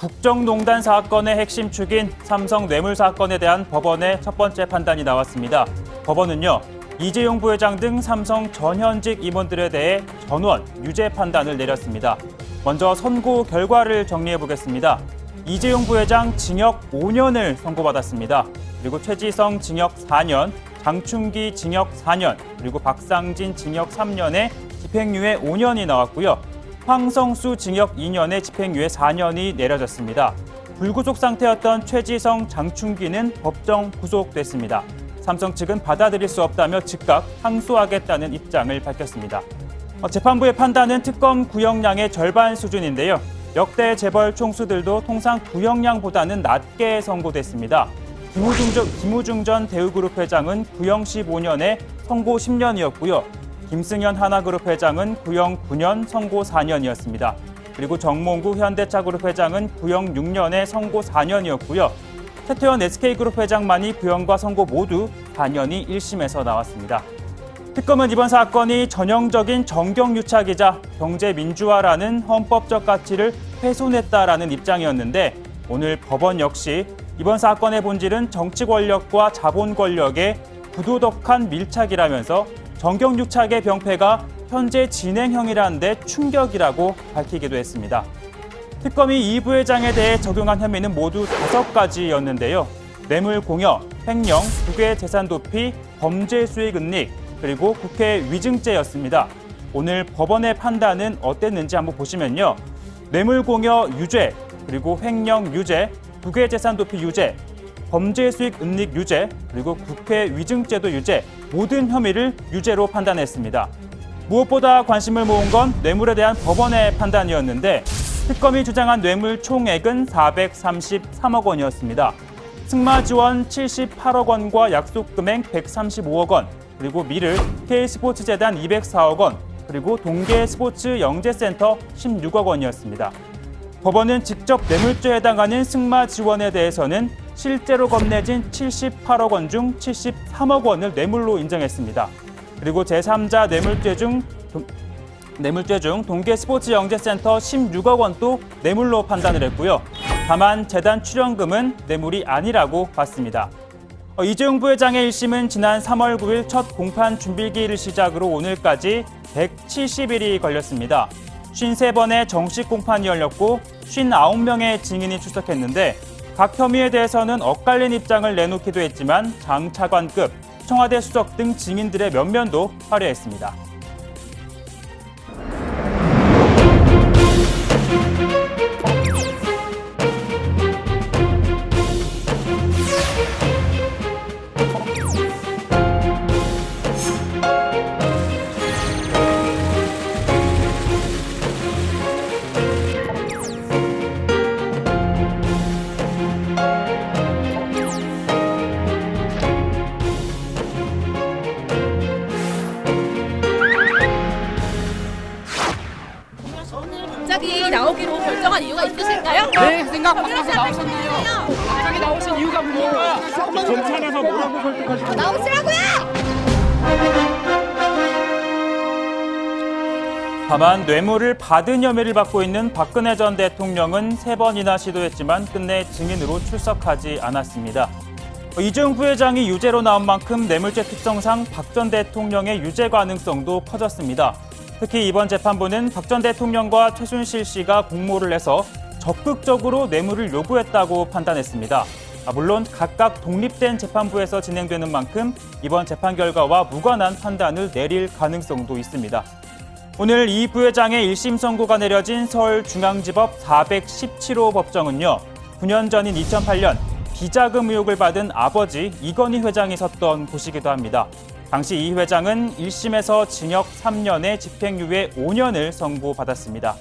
국정농단 사건의 핵심 축인 삼성 뇌물 사건에 대한 법원의 첫 번째 판단이 나왔습니다. 법원은요, 이재용 부회장 등 삼성 전현직 임원들에 대해 전원 유죄 판단을 내렸습니다. 먼저 선고 결과를 정리해 보겠습니다. 이재용 부회장 징역 5년을 선고받았습니다. 그리고 최지성 징역 4년, 장충기 징역 4년, 그리고 박상진 징역 3년에 집행유예 5년이 나왔고요. 황성수 징역 2년에 집행유예 4년이 내려졌습니다. 불구속 상태였던 최지성, 장충기는 법정 구속됐습니다. 삼성 측은 받아들일 수 없다며 즉각 항소하겠다는 입장을 밝혔습니다. 재판부의 판단은 특검 구형량의 절반 수준인데요. 역대 재벌 총수들도 통상 구형량보다는 낮게 선고됐습니다. 김우중 전 대우그룹 회장은 구형 15년에 선고 10년이었고요. 김승현 하나그룹 회장은 구형 9년, 선고 4년이었습니다. 그리고 정몽구 현대차그룹 회장은 구형 6년에 선고 4년이었고요. 최태원 SK그룹 회장만이 구형과 선고 모두 4년이 1심에서 나왔습니다. 특검은 이번 사건이 전형적인 정경유착이자 경제민주화라는 헌법적 가치를 훼손했다라는 입장이었는데 오늘 법원 역시 이번 사건의 본질은 정치 권력과 자본 권력의 부도덕한 밀착이라면서 정경유착의 병폐가 현재 진행형이라는 데 충격이라고 밝히기도 했습니다. 특검이 이 부회장에 대해 적용한 혐의는 모두 5가지였는데요. 뇌물 공여, 횡령, 국외 재산 도피, 범죄 수익 은닉, 그리고 국회 위증죄였습니다. 오늘 법원의 판단은 어땠는지 한번 보시면요. 뇌물 공여 유죄, 그리고 횡령 유죄, 국외 재산 도피 유죄, 범죄 수익 은닉 유죄, 그리고 국회 위증죄도 유죄, 모든 혐의를 유죄로 판단했습니다. 무엇보다 관심을 모은 건 뇌물에 대한 법원의 판단이었는데 특검이 주장한 뇌물 총액은 433억 원이었습니다. 승마 지원 78억 원과 약속 금액 135억 원, 그리고 미르 K스포츠재단 204억 원, 그리고 동계 스포츠 영재센터 16억 원이었습니다. 법원은 직접 뇌물죄에 해당하는 승마 지원에 대해서는 실제로 건네진 78억 원 중 73억 원을 뇌물로 인정했습니다. 그리고 제3자 뇌물죄 중 동계 스포츠 영재센터 16억 원도 뇌물로 판단을 했고요. 다만 재단 출연금은 뇌물이 아니라고 봤습니다. 이재용 부회장의 1심은 지난 3월 9일 첫 공판 준비기일을 시작으로 오늘까지 170일이 걸렸습니다. 53번의 정식 공판이 열렸고 59명의 증인이 출석했는데 각 혐의에 대해서는 엇갈린 입장을 내놓기도 했지만 장 차관급, 청와대 수석 등 증인들의 면면도 화려했습니다. 갑자기 나오기로 결정한 이유가 있으실까요? 네, 생각 바꿔서 나오셨네요. 갑자기 나오신 이유가 뭡니까? 검찰에서 뭐라고 설득하시나요? 나오시라고요! 다만 뇌물을 받은 혐의를 받고 있는 박근혜 전 대통령은 3번이나 시도했지만 끝내 증인으로 출석하지 않았습니다. 이재용 부회장이 유죄로 나온 만큼 뇌물죄 특성상 박 전 대통령의 유죄 가능성도 커졌습니다. 특히 이번 재판부는 박 전 대통령과 최순실 씨가 공모를 해서 적극적으로 뇌물을 요구했다고 판단했습니다. 물론 각각 독립된 재판부에서 진행되는 만큼 이번 재판 결과와 무관한 판단을 내릴 가능성도 있습니다. 오늘 이 부회장의 1심 선고가 내려진 서울중앙지법 417호 법정은요. 9년 전인 2008년 비자금 의혹을 받은 아버지 이건희 회장이 섰던 곳이기도 합니다. 당시 이 회장은 1심에서 징역 3년에 집행유예 5년을 선고받았습니다.